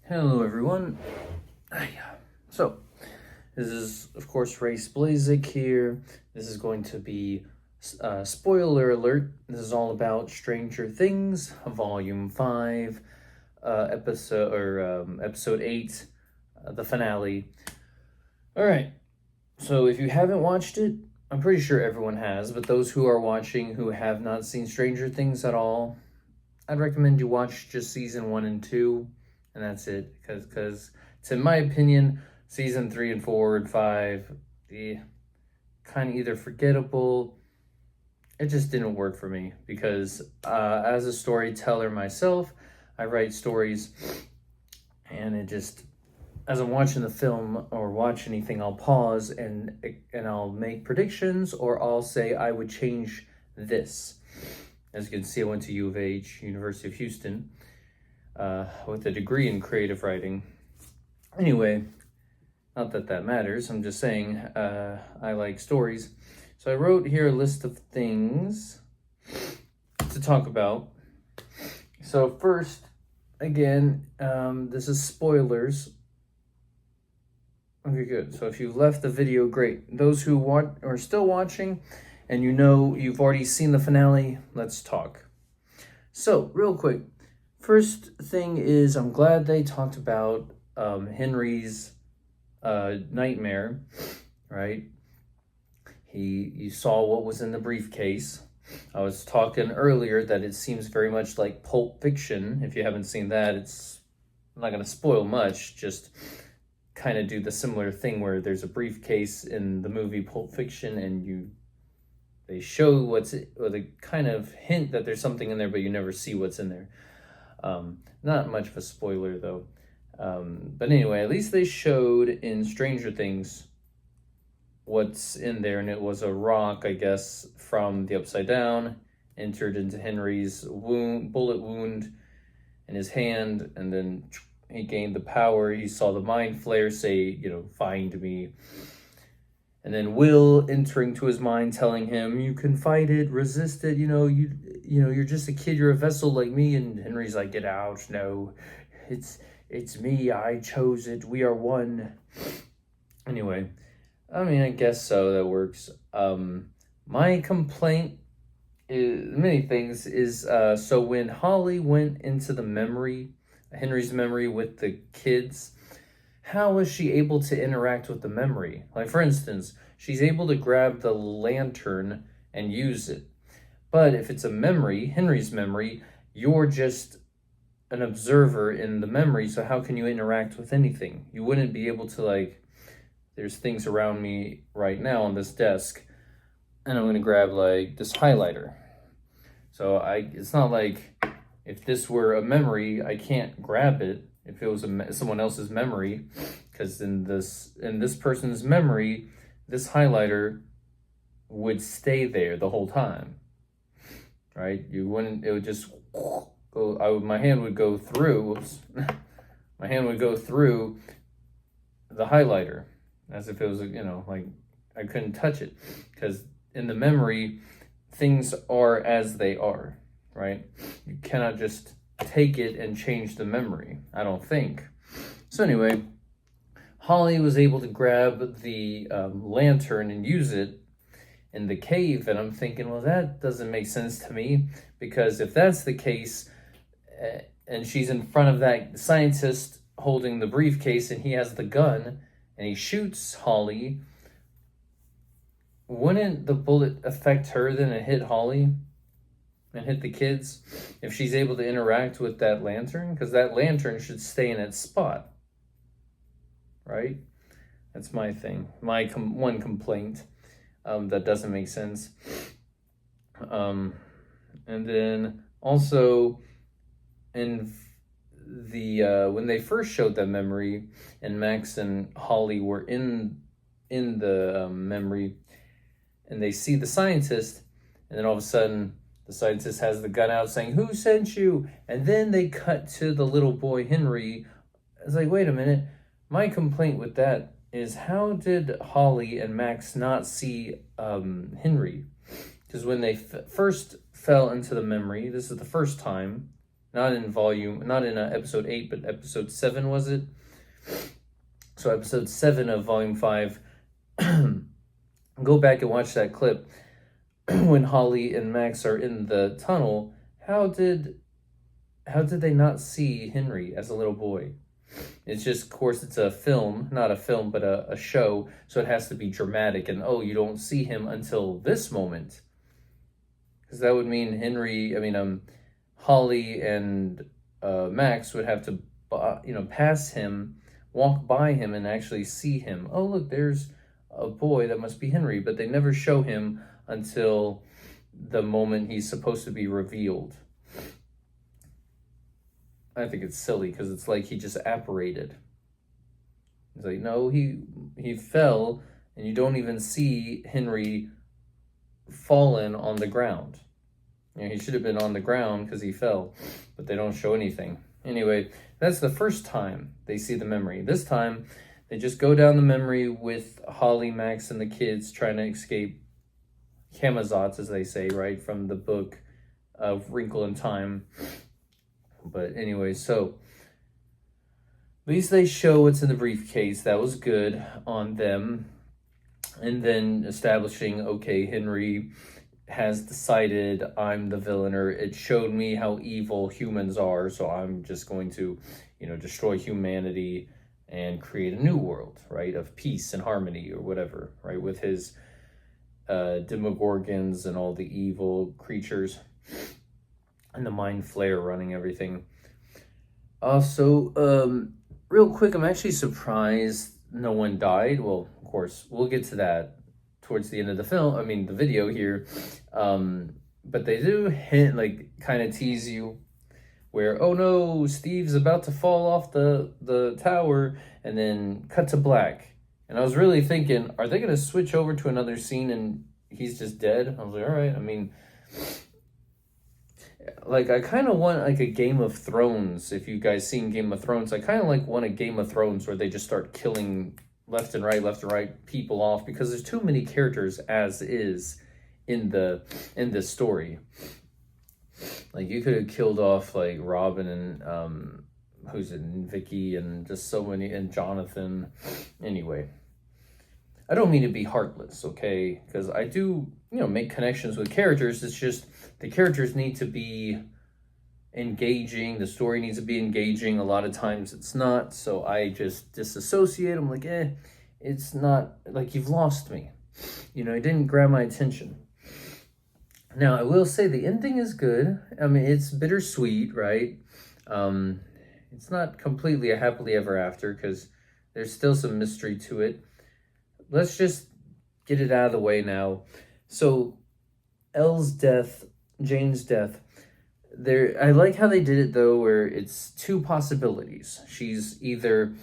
Hello, everyone. So, this is, of course, Ray Splazik here. This is going to be spoiler alert. This is all about Stranger Things, Volume 5, episode 8, the finale. All right. So, if you haven't watched it, I'm pretty sure everyone has, but those who are watching who have not seen Stranger Things at all, I'd recommend you watch just season 1 and 2. And that's it, because it's, in my opinion, season 3 and 4 and 5, kind of either forgettable. It just didn't work for me because as a storyteller myself, I write stories, and it just, as I'm watching the film or watch anything, I'll pause and I'll make predictions, or I'll say I would change this. As you can see, I went to U of H, University of Houston, with a degree in creative writing. Anyway, not that that matters. I'm just saying I like stories. So I wrote here a list of things to talk about. So first, again, this is spoilers. Okay, good. So if you left the video, great. Those who are still watching and you know you've already seen the finale, let's talk. So, real quick, first thing is I'm glad they talked about Henry's nightmare, right? You saw what was in the briefcase. I was talking earlier that it seems very much like Pulp Fiction. If you haven't seen that, I'm not going to spoil much, just kind of do the similar thing where there's a briefcase in the movie Pulp Fiction, and they show or they kind of hint that there's something in there, but you never see what's in there. Not much of a spoiler though. But anyway, at least they showed in Stranger Things what's in there, and it was a rock, I guess, from the Upside Down, entered into Henry's bullet wound in his hand, and then he gained the power. He saw the mind flare say, find me. And then Will entering to his mind, telling him, "You can fight it, resist it. You're just a kid. You're a vessel like me." And Henry's like, "Get out! No, it's me. I chose it. We are one." Anyway, I mean, I guess so. That works. My complaint is many things. So when Holly went into Henry's memory with the kids, how was she able to interact with the memory? Like, for instance, she's able to grab the lantern and use it. But if it's a memory, Henry's memory, you're just an observer in the memory, so how can you interact with anything? You wouldn't be able to, there's things around me right now on this desk, and I'm going to grab, this highlighter. So it's not like if this were a memory, I can't grab it. If it was someone else's memory, because in this person's memory, this highlighter would stay there the whole time, right? It would just go. My hand would go through. My hand would go through the highlighter as if it was, I couldn't touch it, because in the memory, things are as they are, right? You cannot just take it and change the memory, I don't think. So anyway, Holly was able to grab the lantern and use it in the cave, and I'm thinking, well, that doesn't make sense to me, because if that's the case, and she's in front of that scientist holding the briefcase, and he has the gun, and he shoots Holly, wouldn't the bullet affect her than it hit Holly and hit the kids if she's able to interact with that lantern? Because that lantern should stay in its spot, right? That's my thing. My one complaint that doesn't make sense. And then also in the when they first showed that memory, and Max and Holly were in the memory, and they see the scientist, and then all of a sudden the scientist has the gun out saying, "Who sent you?" And then they cut to the little boy, Henry. It's like, wait a minute. My complaint with that is, how did Holly and Max not see Henry? Because when they first fell into the memory, this is the first time not in episode 8, but episode 7, was it? So episode 7 of volume 5. Go back and watch that clip. When Holly and Max are in the tunnel, how did they not see Henry as a little boy? It's just, of course, it's a film, not a film, but a show, so it has to be dramatic, and you don't see him until this moment. Because that would mean Holly and Max would have to, pass him, walk by him, and actually see him. Oh, look, there's a boy, that must be Henry, but they never show him until the moment he's supposed to be revealed. I think it's silly because it's like he just apparated. It's like, no, he fell, and you don't even see Henry fallen on the ground. He should have been on the ground because he fell, but they don't show anything. Anyway, that's the first time they see the memory. This time, they just go down the memory with Holly, Max, and the kids trying to escape Camazotz, as they say, right, from the book of Wrinkle in Time. But anyway, so at least they show what's in the briefcase. That was good on them. And then establishing, okay, Henry has decided I'm the villain, or it showed me how evil humans are, so I'm just going to, destroy humanity and create a new world, right, of peace and harmony or whatever, right, with his Demogorgons and all the evil creatures and the Mind Flayer running everything. Also, real quick, I'm actually surprised no one died. Well, of course, we'll get to that towards the end of the video here. But they do hint, kind of tease you where, oh no, Steve's about to fall off the tower, and then cut to black. And I was really thinking, are they going to switch over to another scene and he's just dead? I was like, all right. I kind of want a Game of Thrones. If you guys seen Game of Thrones, I kind of want a Game of Thrones where they just start killing left and right people off, because there's too many characters as is in this story. You could have killed off Robin and Vicky, and just so many, and Jonathan. Anyway, I don't mean to be heartless, okay? Because I do, make connections with characters. It's just the characters need to be engaging. The story needs to be engaging. A lot of times it's not, so I just disassociate. I'm like, it's not, you've lost me. It didn't grab my attention. Now, I will say the ending is good. It's bittersweet, right? It's not completely a happily ever after, because there's still some mystery to it. Let's just get it out of the way now. So, Elle's death, Jane's death, I like how they did it, though, where it's two possibilities. She's either,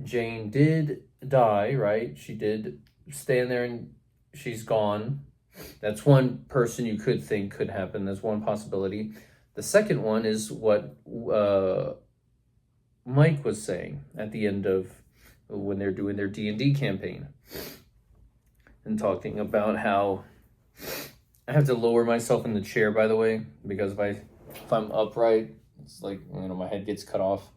Jane did die, right? She did stand there and she's gone. That's one person you could think could happen. That's one possibility. The second one is what Mike was saying at the end of when they're doing their D&D campaign, and talking about how I have to lower myself in the chair, by the way, because if I'm upright, it's my head gets cut off.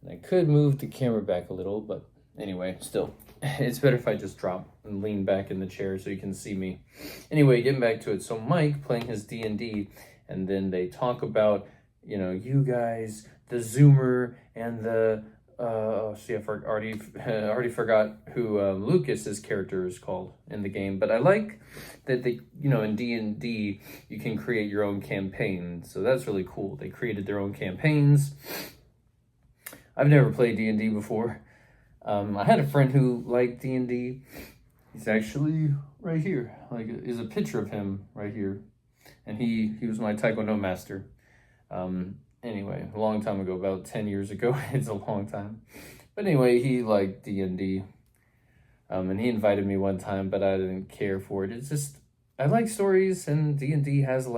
And I could move the camera back a little, but anyway, still, it's better if I just drop and lean back in the chair so you can see me. Anyway, getting back to it. So Mike playing his D&D, and then they talk about, you guys, the Zoomer, and the, I already forgot who Lucas's character is called in the game. But I like that they, in D&D, you can create your own campaign. So that's really cool. They created their own campaigns. I've never played D&D before. I had a friend who liked D&D. He's actually right here. Is a picture of him right here. And he was my Taekwondo master. Anyway, a long time ago, about 10 years ago. It's a long time. But anyway, he liked D&D. And he invited me one time, but I didn't care for it. It's just, I like stories, and D&D has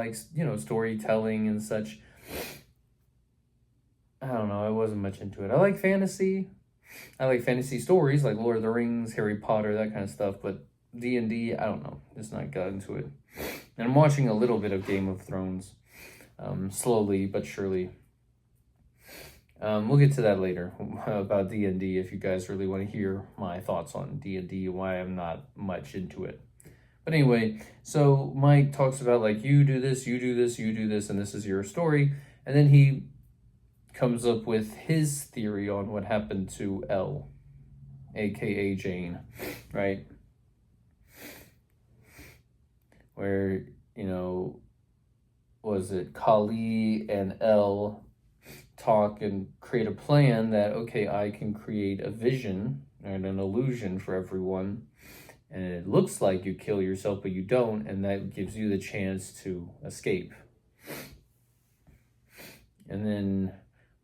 storytelling and such. I don't know, I wasn't much into it. I like fantasy. I like fantasy stories like Lord of the Rings, Harry Potter, that kind of stuff. But D&D, I don't know. Just not got into it. And I'm watching a little bit of Game of Thrones. Slowly but surely. We'll get to that later about D&D if you guys really want to hear my thoughts on D&D and why I'm not much into it. But anyway, so Mike talks about like, you do this, you do this, you do this, and this is your story. And then he comes up with his theory on what happened to Elle, aka Jane, right? Where, was it Kali and Elle talk and create a plan that, okay, I can create a vision and an illusion for everyone, and it looks like you kill yourself, but you don't, and that gives you the chance to escape. And then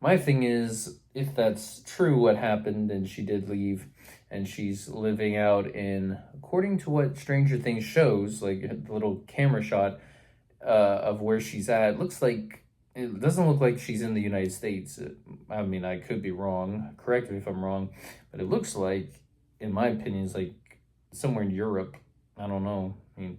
my thing is, if that's true what happened and she did leave and she's living out in, according to what Stranger Things shows, like the little camera shot of where she's at, it doesn't look like she's in the United States. I mean, I could be wrong. Correct me if I'm wrong. But it looks like, in my opinion, it's like somewhere in Europe. I don't know. I mean,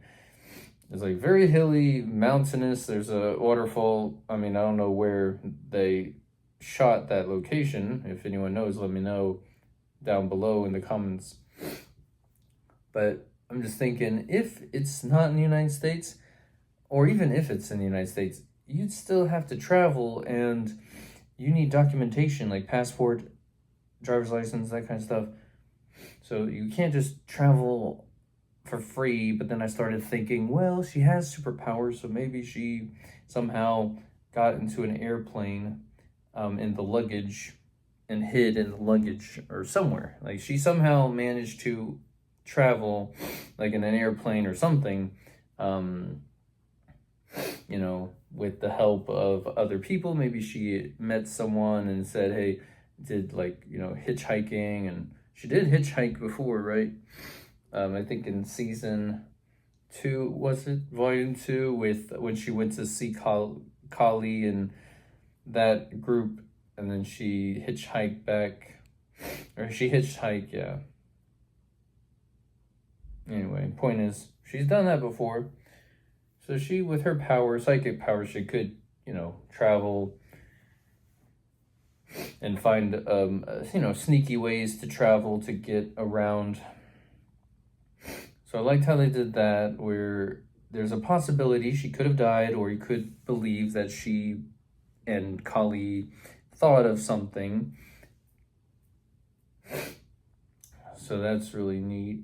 it's like very hilly, mountainous. There's a waterfall. I mean, I don't know where they shot that location. If anyone knows, let me know down below in the comments. But I'm just thinking, if it's not in the United States, or even if it's in the United States, you'd still have to travel, and you need documentation like passport, driver's license, that kind of stuff. So you can't just travel for free. But then I started thinking, well, she has superpowers, so maybe she somehow got into an airplane in the luggage and hid in the luggage or somewhere. Like, she somehow managed to travel like in an airplane or something, with the help of other people. Maybe she met someone and said, hey, did hitchhiking, and she did hitchhike before, right? I think in season 2, was it volume 2, with when she went to see Kali and that group, and then she hitchhiked back, or she hitchhiked, yeah. Anyway, point is, she's done that before. So she, with her power, psychic power, she could, travel and find, sneaky ways to travel to get around. So I liked how they did that, where there's a possibility she could have died, or you could believe that she and Kali thought of something. So that's really neat.